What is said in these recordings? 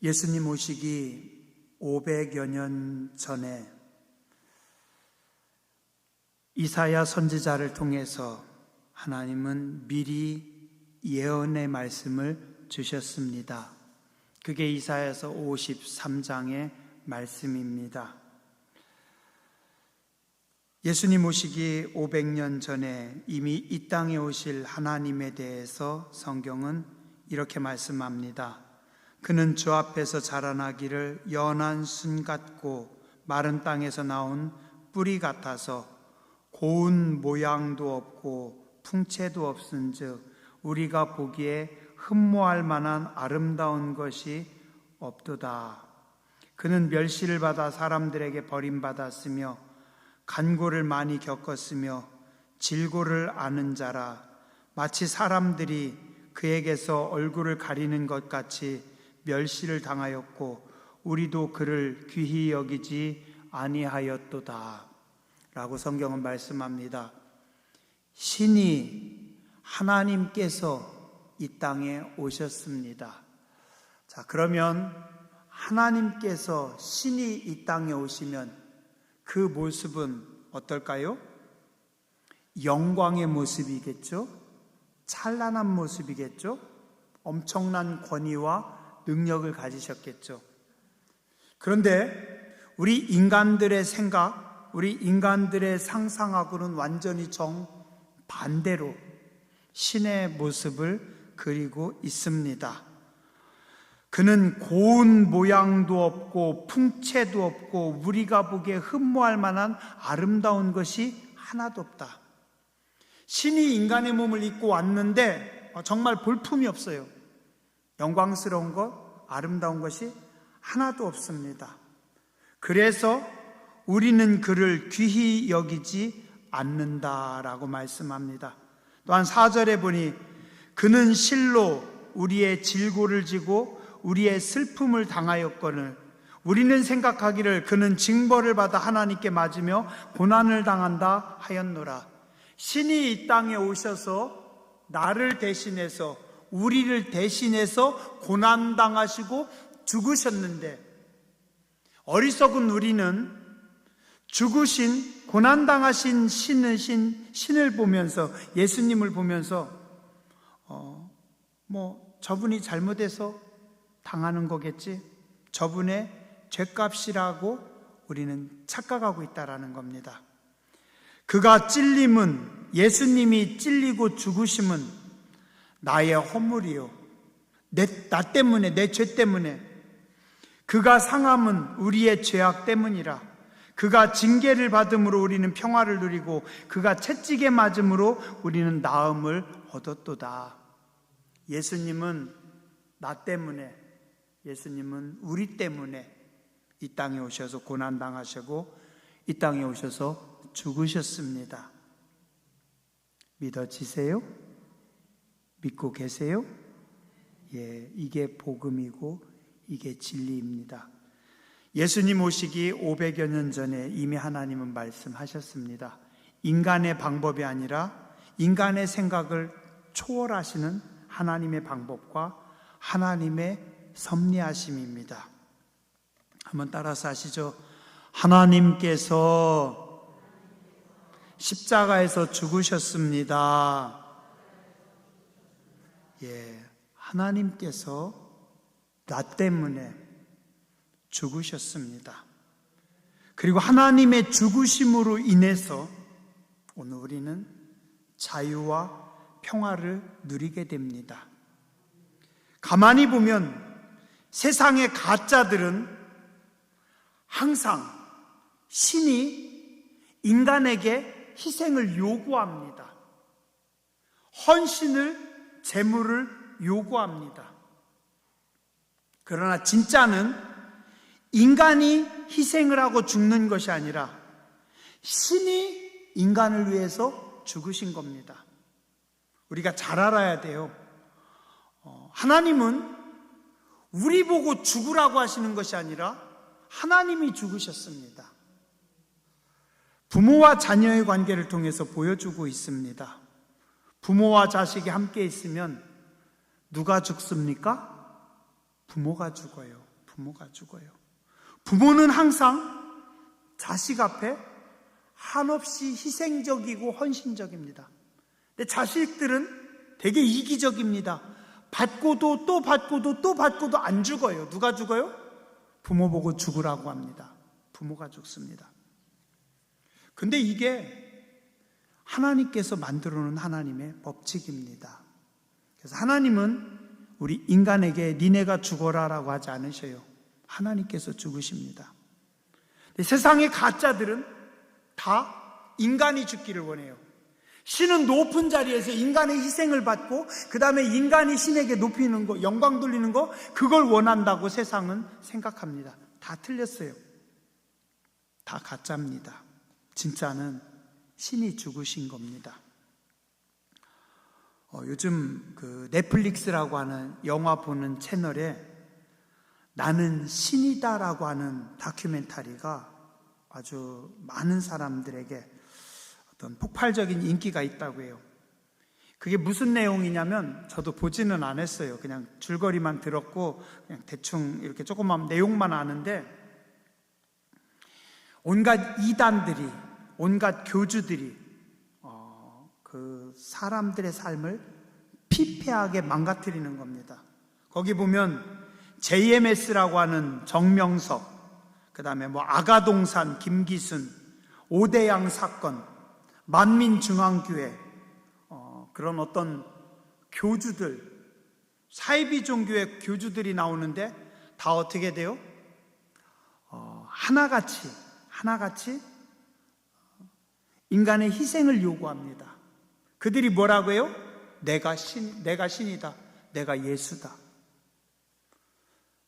예수님 오시기 500여 년 전에 이사야 선지자를 통해서 하나님은 미리 예언의 말씀을 주셨습니다. 그게 이사야서 53장의 말씀입니다. 예수님 오시기 500년 전에 이미 이 땅에 오실 하나님에 대해서 성경은 이렇게 말씀합니다. 그는 주 앞에서 자라나기를 연한 순 같고 마른 땅에서 나온 뿌리 같아서 고운 모양도 없고 풍채도 없은즉 우리가 보기에 흠모할 만한 아름다운 것이 없도다. 그는 멸시를 받아 사람들에게 버림받았으며 간고를 많이 겪었으며 질고를 아는 자라. 마치 사람들이 그에게서 얼굴을 가리는 것 같이 멸시를 당하였고 우리도 그를 귀히 여기지 아니하였도다 라고 성경은 말씀합니다. 신이 하나님께서 이 땅에 오셨습니다. 자, 그러면 하나님께서 신이 이 땅에 오시면 그 모습은 어떨까요? 영광의 모습이겠죠? 찬란한 모습이겠죠? 엄청난 권위와 능력을 가지셨겠죠. 그런데 우리 인간들의 생각, 우리 인간들의 상상하고는 완전히 정반대로 신의 모습을 그리고 있습니다. 그는 고운 모양도 없고 풍채도 없고 우리가 보기에 흠모할 만한 아름다운 것이 하나도 없다. 신이 인간의 몸을 입고 왔는데 정말 볼품이 없어요. 영광스러운 것, 아름다운 것이 하나도 없습니다. 그래서 우리는 그를 귀히 여기지 않는다라고 말씀합니다. 또한 4절에 보니 그는 실로 우리의 질고를 지고 우리의 슬픔을 당하였거늘 우리는 생각하기를 그는 징벌을 받아 하나님께 맞으며 고난을 당한다 하였노라. 신이 이 땅에 오셔서 나를 대신해서 우리를 대신해서 고난당하시고 죽으셨는데 어리석은 우리는 죽으신 고난당하신 신을 보면서 예수님을 보면서 저분이 잘못해서 당하는 거겠지, 저분의 죄값이라고 우리는 착각하고 있다라는 겁니다. 그가 찔림은, 예수님이 찔리고 죽으심은 나의 허물이요, 나 때문에, 내 죄 때문에. 그가 상함은 우리의 죄악 때문이라. 그가 징계를 받음으로 우리는 평화를 누리고 그가 채찍에 맞음으로 우리는 나음을 얻었도다. 예수님은 나 때문에, 예수님은 우리 때문에 이 땅에 오셔서 고난당하시고 이 땅에 오셔서 죽으셨습니다. 믿어지세요? 믿고 계세요? 예, 이게 복음이고 이게 진리입니다. 예수님 오시기 500여 년 전에 이미 하나님은 말씀하셨습니다. 인간의 방법이 아니라 인간의 생각을 초월하시는 하나님의 방법과 하나님의 섭리하심입니다. 한번 따라서 하시죠. 하나님께서 십자가에서 죽으셨습니다. 예, 하나님께서 나 때문에 죽으셨습니다. 그리고 하나님의 죽으심으로 인해서 오늘 우리는 자유와 평화를 누리게 됩니다. 가만히 보면 세상의 가짜들은 항상 신이 인간에게 희생을 요구합니다. 헌신을, 제물을 요구합니다. 그러나 진짜는 인간이 희생을 하고 죽는 것이 아니라 신이 인간을 위해서 죽으신 겁니다. 우리가 잘 알아야 돼요. 하나님은 우리 보고 죽으라고 하시는 것이 아니라 하나님이 죽으셨습니다. 부모와 자녀의 관계를 통해서 보여주고 있습니다. 부모와 자식이 함께 있으면 누가 죽습니까? 부모가 죽어요. 부모가 죽어요. 부모는 항상 자식 앞에 한없이 희생적이고 헌신적입니다. 근데 자식들은 되게 이기적입니다. 받고도 또 받고도 또 받고도 안 죽어요. 누가 죽어요? 부모 보고 죽으라고 합니다. 부모가 죽습니다. 근데 이게 하나님께서 만들어 놓은 하나님의 법칙입니다. 그래서 하나님은 우리 인간에게 니네가 죽어라라고 하지 않으셔요. 하나님께서 죽으십니다. 세상의 가짜들은 다 인간이 죽기를 원해요. 신은 높은 자리에서 인간의 희생을 받고 그 다음에 인간이 신에게 높이는 거, 영광 돌리는 거, 그걸 원한다고 세상은 생각합니다. 다 틀렸어요. 다 가짜입니다. 진짜는 신이 죽으신 겁니다. 요즘 그 넷플릭스라고 하는 영화 보는 채널에 나는 신이다라고 하는 다큐멘터리가 아주 많은 사람들에게 어떤 폭발적인 인기가 있다고 해요. 그게 무슨 내용이냐면 저도 보지는 않았어요. 그냥 줄거리만 들었고 그냥 대충 이렇게 조금만 내용만 아는데 온갖 이단들이, 온갖 교주들이 그 사람들의 삶을 피폐하게 망가뜨리는 겁니다. 거기 보면 JMS라고 하는 정명석, 그 다음에 아가동산 김기순, 오대양 사건, 만민중앙교회, 그런 어떤 교주들, 사이비 종교의 교주들이 나오는데 다 어떻게 돼요? 하나같이 인간의 희생을 요구합니다. 그들이 뭐라고 해요? 내가 신이다. 내가 예수다.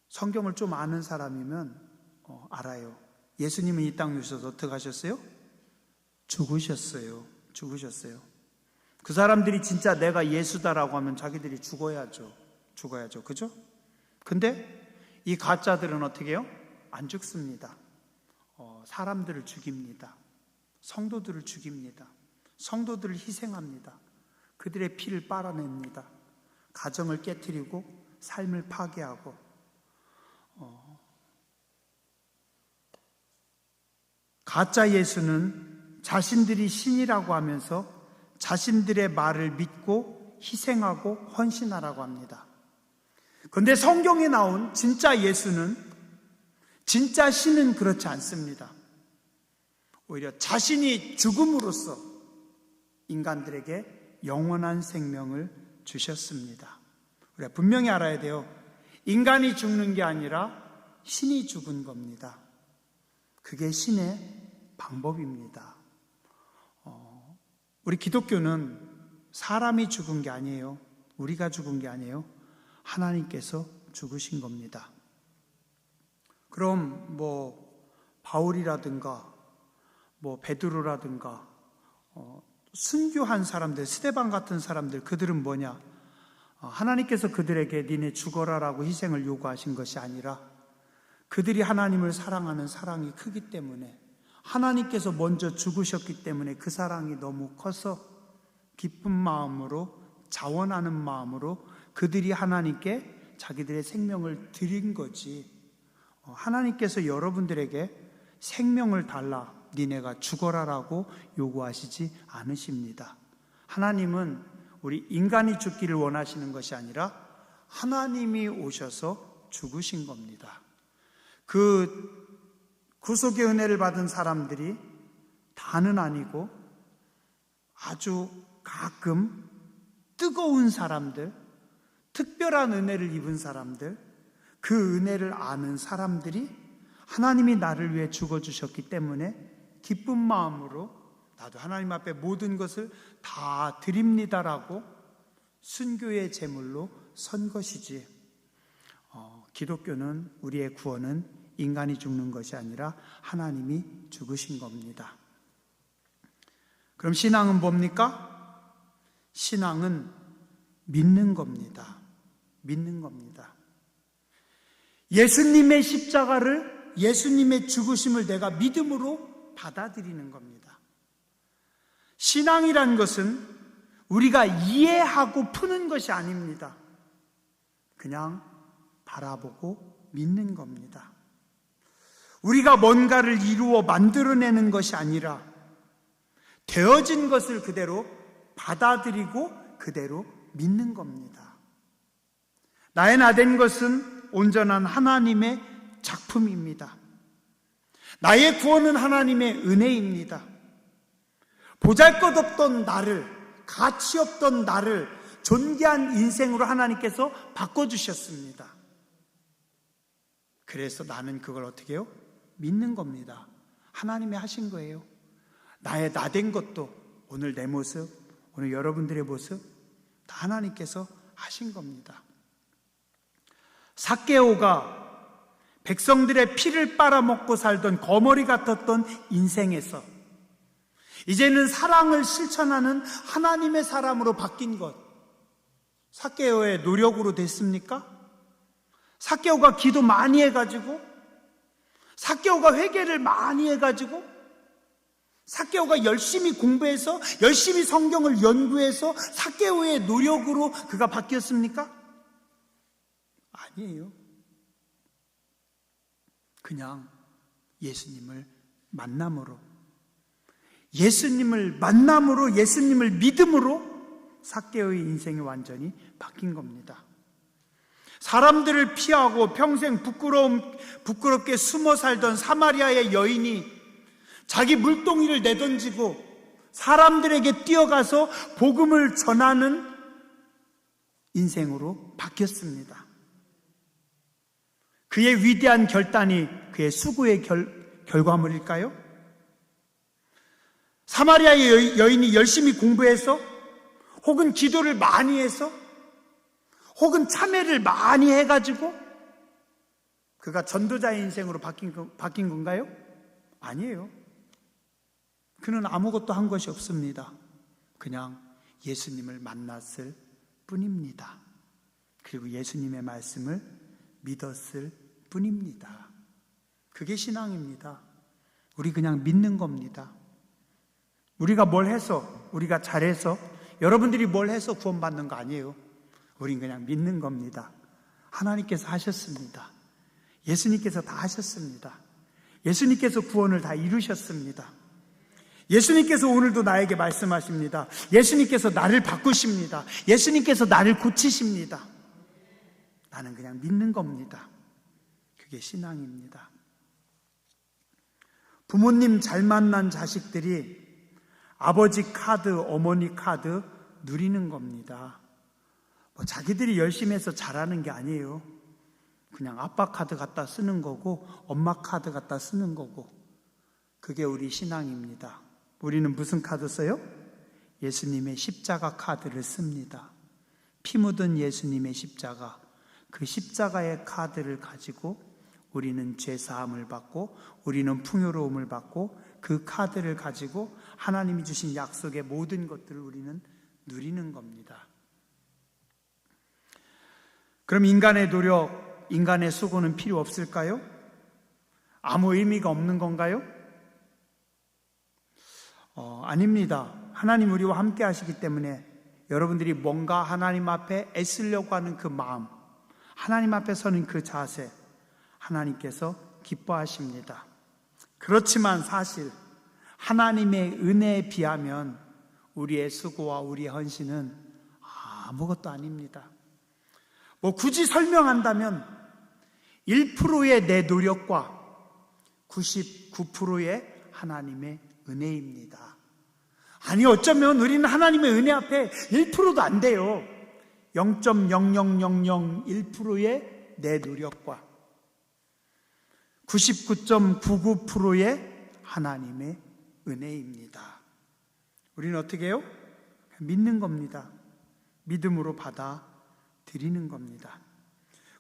성경을 좀 아는 사람이면 알아요. 예수님은 이 땅에 오셔서 어떻게 하셨어요? 죽으셨어요. 그 사람들이 진짜 내가 예수다라고 하면 자기들이 죽어야죠. 그죠? 근데 이 가짜들은 어떻게 해요? 안 죽습니다. 사람들을 죽입니다. 성도들을 죽입니다. 성도들을 희생합니다. 그들의 피를 빨아냅니다. 가정을 깨트리고 삶을 파괴하고 가짜 예수는 자신들이 신이라고 하면서 자신들의 말을 믿고 희생하고 헌신하라고 합니다. 그런데 성경에 나온 진짜 예수는, 진짜 신은 그렇지 않습니다. 오히려 자신이 죽음으로써 인간들에게 영원한 생명을 주셨습니다. 우리가 분명히 알아야 돼요. 인간이 죽는 게 아니라 신이 죽은 겁니다. 그게 신의 방법입니다. 우리 기독교는 사람이 죽은 게 아니에요. 우리가 죽은 게 아니에요. 하나님께서 죽으신 겁니다. 그럼 바울이라든가 베드로라든가 순교한 사람들, 스데반 같은 사람들, 그들은 뭐냐? 하나님께서 그들에게 니네 죽어라라고 희생을 요구하신 것이 아니라 그들이 하나님을 사랑하는 사랑이 크기 때문에, 하나님께서 먼저 죽으셨기 때문에 그 사랑이 너무 커서 기쁜 마음으로, 자원하는 마음으로 그들이 하나님께 자기들의 생명을 드린 거지, 하나님께서 여러분들에게 생명을 달라, 니네가 죽어라라고 요구하시지 않으십니다. 하나님은 우리 인간이 죽기를 원하시는 것이 아니라 하나님이 오셔서 죽으신 겁니다. 그 구속의 은혜를 받은 사람들이 다는 아니고 아주 가끔 뜨거운 사람들, 특별한 은혜를 입은 사람들, 그 은혜를 아는 사람들이 하나님이 나를 위해 죽어주셨기 때문에 기쁜 마음으로 나도 하나님 앞에 모든 것을 다 드립니다라고 순교의 제물로 선 것이지, 기독교는, 우리의 구원은 인간이 죽는 것이 아니라 하나님이 죽으신 겁니다. 그럼 신앙은 뭡니까? 신앙은 믿는 겁니다. 믿는 겁니다. 예수님의 십자가를, 예수님의 죽으심을 내가 믿음으로 받아들이는 겁니다. 신앙이란 것은 우리가 이해하고 푸는 것이 아닙니다. 그냥 바라보고 믿는 겁니다. 우리가 뭔가를 이루어 만들어내는 것이 아니라 되어진 것을 그대로 받아들이고 그대로 믿는 겁니다. 나의 나된 것은 온전한 하나님의 작품입니다. 나의 구원은 하나님의 은혜입니다. 보잘것없던 나를, 가치 없던 나를 존귀한 인생으로 하나님께서 바꿔주셨습니다. 그래서 나는 그걸 어떻게 해요? 믿는 겁니다. 하나님이 하신 거예요. 나의 나된 것도 오늘 내 모습, 오늘 여러분들의 모습 다 하나님께서 하신 겁니다. 삭개오가 백성들의 피를 빨아먹고 살던 거머리 같았던 인생에서 이제는 사랑을 실천하는 하나님의 사람으로 바뀐 것, 삭개오의 노력으로 됐습니까? 삭개오가 기도 많이 해가지고, 삭개오가 회개를 많이 해가지고, 삭개오가 열심히 공부해서 열심히 성경을 연구해서 삭개오의 노력으로 그가 바뀌었습니까? 아니에요. 그냥 예수님을 만남으로, 예수님을 믿음으로 삭개오의 인생이 완전히 바뀐 겁니다. 사람들을 피하고 평생 부끄럽게 숨어 살던 사마리아의 여인이 자기 물동이를 내던지고 사람들에게 뛰어가서 복음을 전하는 인생으로 바뀌었습니다. 그의 위대한 결단이 그의 수고의 결과물일까요? 사마리아의 여인이 열심히 공부해서, 혹은 기도를 많이 해서, 혹은 참회를 많이 해가지고 그가 전도자의 인생으로 바뀐 건가요? 아니에요. 그는 아무것도 한 것이 없습니다. 그냥 예수님을 만났을 뿐입니다. 그리고 예수님의 말씀을 믿었을 뿐입니다. 그게 신앙입니다. 우리 그냥 믿는 겁니다. 우리가 뭘 해서, 우리가 잘해서, 여러분들이 뭘 해서 구원받는 거 아니에요. 우린 그냥 믿는 겁니다. 하나님께서 하셨습니다. 예수님께서 다 하셨습니다. 예수님께서 구원을 다 이루셨습니다. 예수님께서 오늘도 나에게 말씀하십니다. 예수님께서 나를 바꾸십니다. 예수님께서 나를 고치십니다. 나는 그냥 믿는 겁니다. 그게 신앙입니다. 부모님 잘 만난 자식들이 아버지 카드, 어머니 카드 누리는 겁니다. 자기들이 열심히 해서 잘하는 게 아니에요. 그냥 아빠 카드 갖다 쓰는 거고 엄마 카드 갖다 쓰는 거고, 그게 우리 신앙입니다. 우리는 무슨 카드 써요? 예수님의 십자가 카드를 씁니다. 피 묻은 예수님의 십자가, 그 십자가의 카드를 가지고 우리는 죄사함을 받고, 우리는 풍요로움을 받고, 그 카드를 가지고 하나님이 주신 약속의 모든 것들을 우리는 누리는 겁니다. 그럼 인간의 노력, 인간의 수고는 필요 없을까요? 아무 의미가 없는 건가요? 아닙니다. 하나님 우리와 함께 하시기 때문에 여러분들이 뭔가 하나님 앞에 애쓰려고 하는 그 마음, 하나님 앞에 서는 그 자세, 하나님께서 기뻐하십니다. 그렇지만 사실 하나님의 은혜에 비하면 우리의 수고와 우리의 헌신은 아무것도 아닙니다. 굳이 설명한다면 1%의 내 노력과 99%의 하나님의 은혜입니다. 아니, 어쩌면 우리는 하나님의 은혜 앞에 1%도 안 돼요. 0.00001%의 내 노력과 99.99%의 하나님의 은혜입니다. 우리는 어떻게 해요? 믿는 겁니다. 믿음으로 받아들이는 겁니다.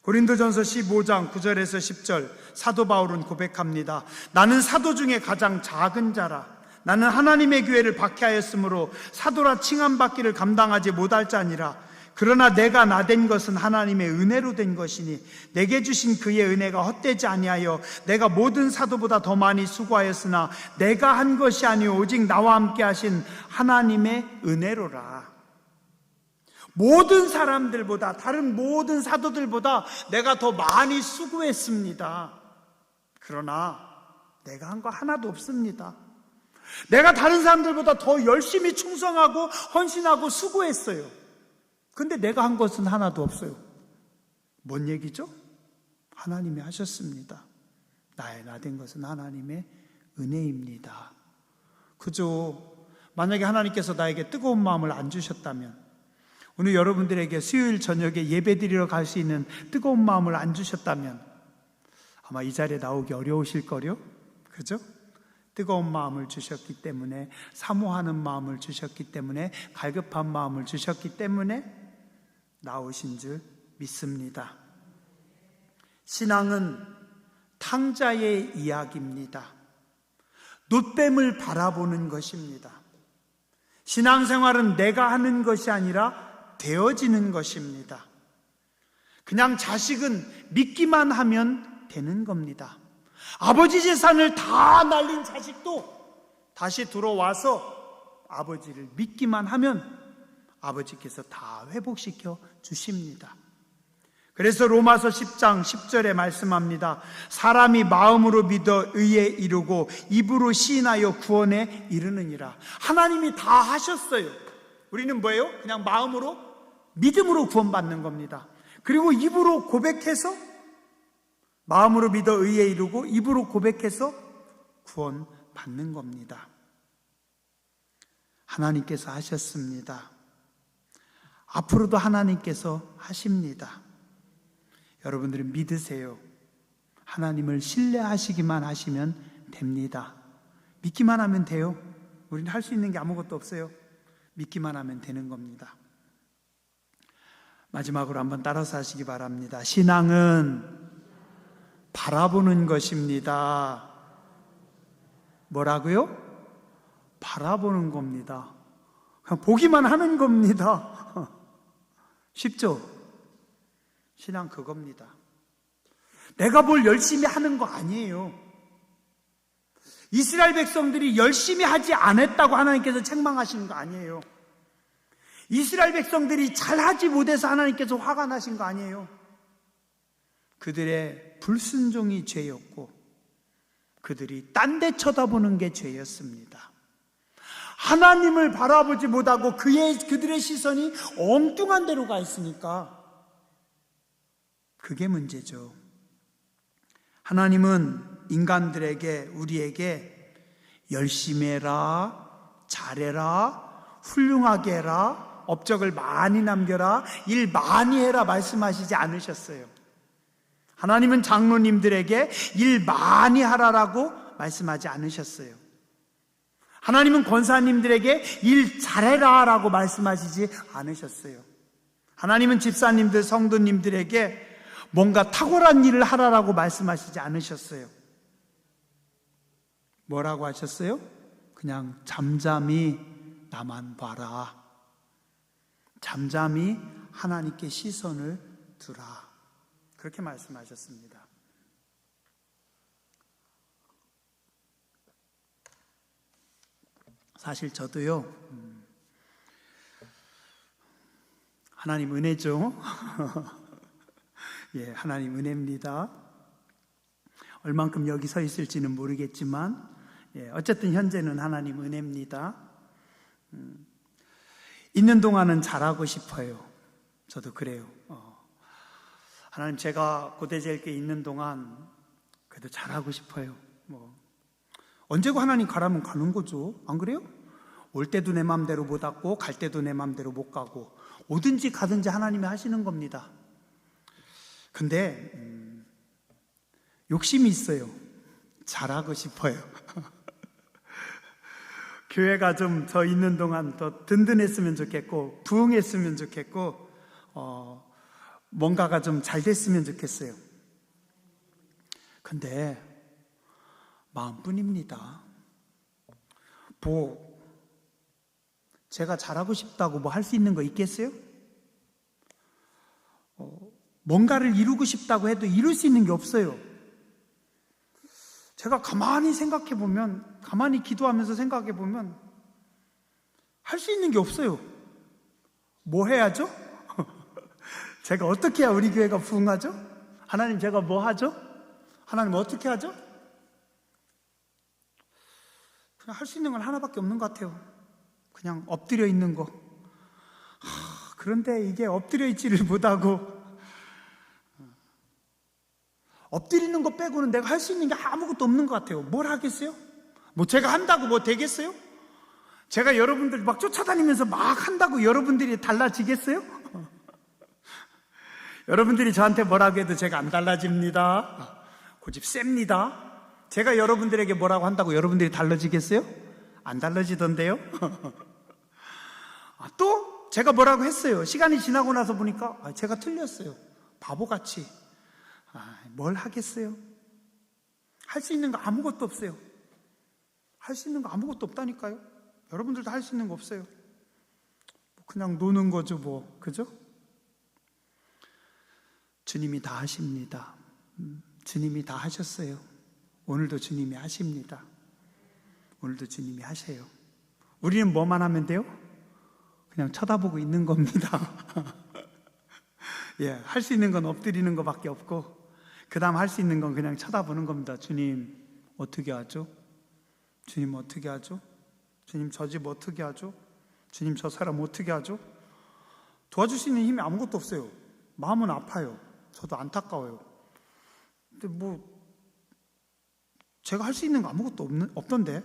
고린도전서 15장 9절에서 10절 사도 바울은 고백합니다. 나는 사도 중에 가장 작은 자라. 나는 하나님의 교회를 박해하였으므로 사도라 칭함받기를 감당하지 못할 자니라. 그러나 내가 나된 것은 하나님의 은혜로 된 것이니 내게 주신 그의 은혜가 헛되지 아니하여 내가 모든 사도보다 더 많이 수고하였으나 내가 한 것이 아니오 오직 나와 함께 하신 하나님의 은혜로라. 모든 사람들보다, 다른 모든 사도들보다 내가 더 많이 수고했습니다. 그러나 내가 한 거 하나도 없습니다. 내가 다른 사람들보다 더 열심히 충성하고 헌신하고 수고했어요. 근데 내가 한 것은 하나도 없어요. 뭔 얘기죠? 하나님이 하셨습니다. 나의 나 된 것은 하나님의 은혜입니다. 그죠? 만약에 하나님께서 나에게 뜨거운 마음을 안 주셨다면, 오늘 여러분들에게 수요일 저녁에 예배드리러 갈 수 있는 뜨거운 마음을 안 주셨다면 아마 이 자리에 나오기 어려우실 거요. 그죠? 뜨거운 마음을 주셨기 때문에, 사모하는 마음을 주셨기 때문에, 갈급한 마음을 주셨기 때문에 나오신 줄 믿습니다. 신앙은 탕자의 이야기입니다. 놋뱀을 바라보는 것입니다. 신앙생활은 내가 하는 것이 아니라 되어지는 것입니다. 그냥 자식은 믿기만 하면 되는 겁니다. 아버지 재산을 다 날린 자식도 다시 들어와서 아버지를 믿기만 하면 아버지께서 다 회복시켜 주십니다. 그래서 로마서 10장 10절에 말씀합니다. 사람이 마음으로 믿어 의에 이르고 입으로 시인하여 구원에 이르느니라. 하나님이 다 하셨어요. 우리는 뭐예요? 그냥 마음으로, 믿음으로 구원받는 겁니다. 그리고 입으로 고백해서, 마음으로 믿어 의에 이르고 입으로 고백해서 구원받는 겁니다. 하나님께서 하셨습니다. 앞으로도 하나님께서 하십니다. 여러분들은 믿으세요. 하나님을 신뢰하시기만 하시면 됩니다. 믿기만 하면 돼요. 우리는 할 수 있는 게 아무것도 없어요. 믿기만 하면 되는 겁니다. 마지막으로 한번 따라서 하시기 바랍니다. 신앙은 바라보는 것입니다. 뭐라고요? 바라보는 겁니다. 그냥 보기만 하는 겁니다. 쉽죠? 신앙 그겁니다. 내가 뭘 열심히 하는 거 아니에요. 이스라엘 백성들이 열심히 하지 않았다고 하나님께서 책망하시는 거 아니에요. 이스라엘 백성들이 잘하지 못해서 하나님께서 화가 나신 거 아니에요. 그들의 불순종이 죄였고 그들이 딴 데 쳐다보는 게 죄였습니다. 하나님을 바라보지 못하고 그들의 시선이 엉뚱한 데로 가 있으니까 그게 문제죠. 하나님은 인간들에게, 우리에게 열심히 해라, 잘해라, 훌륭하게 해라, 업적을 많이 남겨라, 일 많이 해라 말씀하시지 않으셨어요. 하나님은 장로님들에게 일 많이 하라라고 말씀하지 않으셨어요. 하나님은 권사님들에게 일 잘해라 라고 말씀하시지 않으셨어요. 하나님은 집사님들, 성도님들에게 뭔가 탁월한 일을 하라라고 말씀하시지 않으셨어요. 뭐라고 하셨어요? 그냥 잠잠히 나만 봐라. 잠잠히 하나님께 시선을 두라. 그렇게 말씀하셨습니다. 사실 저도요, 하나님 은혜죠. 예, 하나님 은혜입니다. 얼만큼 여기 서 있을지는 모르겠지만, 예, 어쨌든 현재는 하나님 은혜입니다. 있는 동안은 잘하고 싶어요. 저도 그래요. 하나님, 제가 고대제일교회 있는 동안 그래도 잘하고 싶어요. 언제고 하나님 가라면 가는 거죠. 안 그래요? 올 때도 내 마음대로 못 왔고 갈 때도 내 마음대로 못 가고 오든지 가든지 하나님이 하시는 겁니다. 근데 욕심이 있어요. 잘하고 싶어요. 교회가 좀 더 있는 동안 더 든든했으면 좋겠고 부흥했으면 좋겠고 뭔가가 좀 잘 됐으면 좋겠어요. 근데 마음뿐입니다. 제가 잘하고 싶다고 뭐 할 수 있는 거 있겠어요? 뭔가를 이루고 싶다고 해도 이룰 수 있는 게 없어요. 제가 가만히 생각해보면, 가만히 기도하면서 생각해보면 할 수 있는 게 없어요. 뭐 해야죠? 제가 어떻게 해야 우리 교회가 부흥하죠? 하나님, 제가 뭐 하죠? 하나님 어떻게 하죠? 그냥 할 수 있는 건 하나밖에 없는 것 같아요. 그냥 엎드려 있는 거. 그런데 이게 엎드려 있지를 못하고, 엎드리는 거 빼고는 내가 할 수 있는 게 아무것도 없는 것 같아요. 뭘 하겠어요? 뭐 제가 한다고 뭐 되겠어요? 제가 여러분들 막 쫓아다니면서 막 한다고 여러분들이 달라지겠어요? 여러분들이 저한테 뭐라고 해도 제가 안 달라집니다. 고집 셉니다. 제가 여러분들에게 뭐라고 한다고 여러분들이 달라지겠어요? 안 달라지던데요? 또 제가 뭐라고 했어요. 시간이 지나고 나서 보니까 제가 틀렸어요. 바보같이. 뭘 하겠어요? 할 수 있는 거 아무것도 없어요. 할 수 있는 거 아무것도 없다니까요. 여러분들도 할 수 있는 거 없어요. 그냥 노는 거죠, 뭐. 그죠? 주님이 다 하십니다. 주님이 다 하셨어요. 오늘도 주님이 하십니다. 오늘도 주님이 하셔요. 우리는 뭐만 하면 돼요? 그냥 쳐다보고 있는 겁니다. 예, 할 수 있는 건 엎드리는 것밖에 없고, 그 다음 할 수 있는 건 그냥 쳐다보는 겁니다. 주님 어떻게 하죠? 주님 어떻게 하죠? 주님 저 집 어떻게 하죠? 주님 저 사람 어떻게 하죠? 도와줄 수 있는 힘이 아무것도 없어요. 마음은 아파요. 저도 안타까워요. 근데 뭐 제가 할 수 있는 거 아무것도 없던데.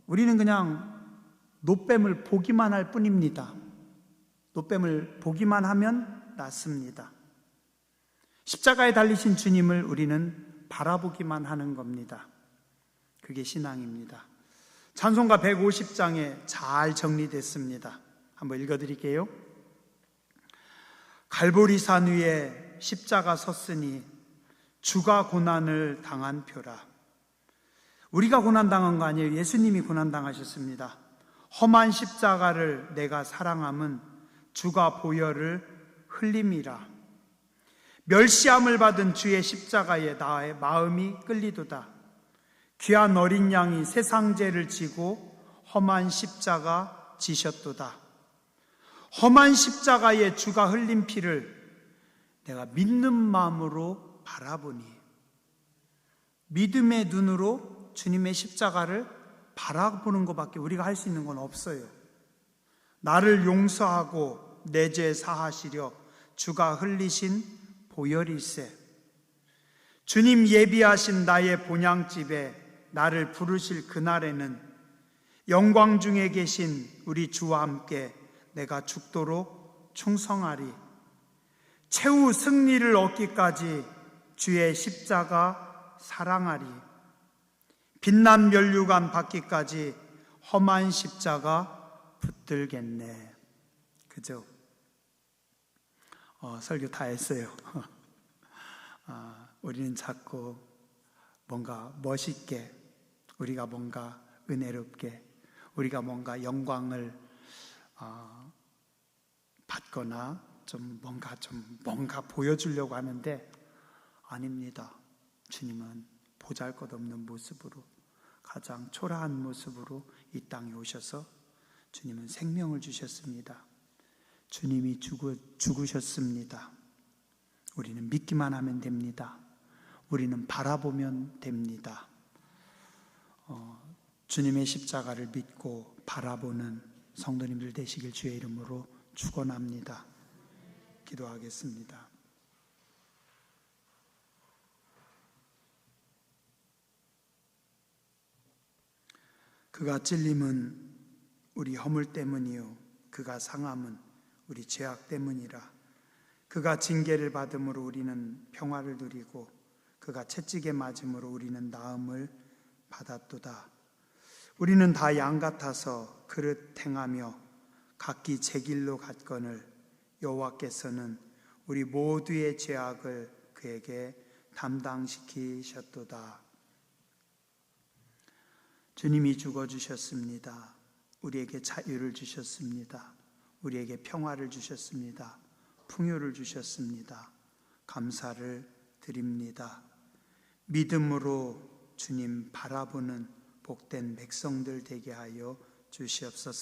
우리는 그냥 노뱀을 보기만 할 뿐입니다. 노뱀을 보기만 하면 낫습니다. 십자가에 달리신 주님을 우리는 바라보기만 하는 겁니다. 그게 신앙입니다. 찬송가 150장에 잘 정리됐습니다. 한번 읽어드릴게요. 갈보리산 위에 십자가 섰으니 주가 고난을 당한 표라. 우리가 고난당한 거 아니에요. 예수님이 고난당하셨습니다. 험한 십자가를 내가 사랑함은 주가 보혈을 흘림이라. 멸시함을 받은 주의 십자가에 나의 마음이 끌리도다. 귀한 어린 양이 세상 죄를 지고 험한 십자가 지셨도다. 험한 십자가에 주가 흘린 피를 내가 믿는 마음으로 바라보니, 믿음의 눈으로 주님의 십자가를 바라보는 것밖에 우리가 할 수 있는 건 없어요. 나를 용서하고 내 죄 사하시려 주가 흘리신 보혈일세. 주님 예비하신 나의 본향집에 나를 부르실 그날에는 영광 중에 계신 우리 주와 함께 내가 죽도록 충성하리. 최후 승리를 얻기까지 주의 십자가 사랑하리. 빛난 면류관 받기까지 험한 십자가 붙들겠네. 그죠? 설교 다 했어요. 우리는 자꾸 뭔가 멋있게, 우리가 뭔가 은혜롭게, 우리가 뭔가 영광을 받거나 뭔가 보여주려고 하는데 아닙니다. 주님은 보잘것없는 모습으로, 가장 초라한 모습으로 이 땅에 오셔서 주님은 생명을 주셨습니다. 주님이 죽으셨습니다. 우리는 믿기만 하면 됩니다. 우리는 바라보면 됩니다. 주님의 십자가를 믿고 바라보는 성도님들 되시길 주의 이름으로 축원합니다. 기도하겠습니다. 그가 찔림은 우리 허물 때문이요 그가 상함은 우리 죄악 때문이라. 그가 징계를 받음으로 우리는 평화를 누리고 그가 채찍에 맞음으로 우리는 나음을 받았도다. 우리는 다 양 같아서 그릇 행하며 각기 제 길로 갔거늘 여호와께서는 우리 모두의 죄악을 그에게 담당시키셨도다. 주님이 죽어주셨습니다. 우리에게 자유를 주셨습니다. 우리에게 평화를 주셨습니다. 풍요를 주셨습니다. 감사를 드립니다. 믿음으로 주님 바라보는 복된 백성들 되게 하여 주시옵소서.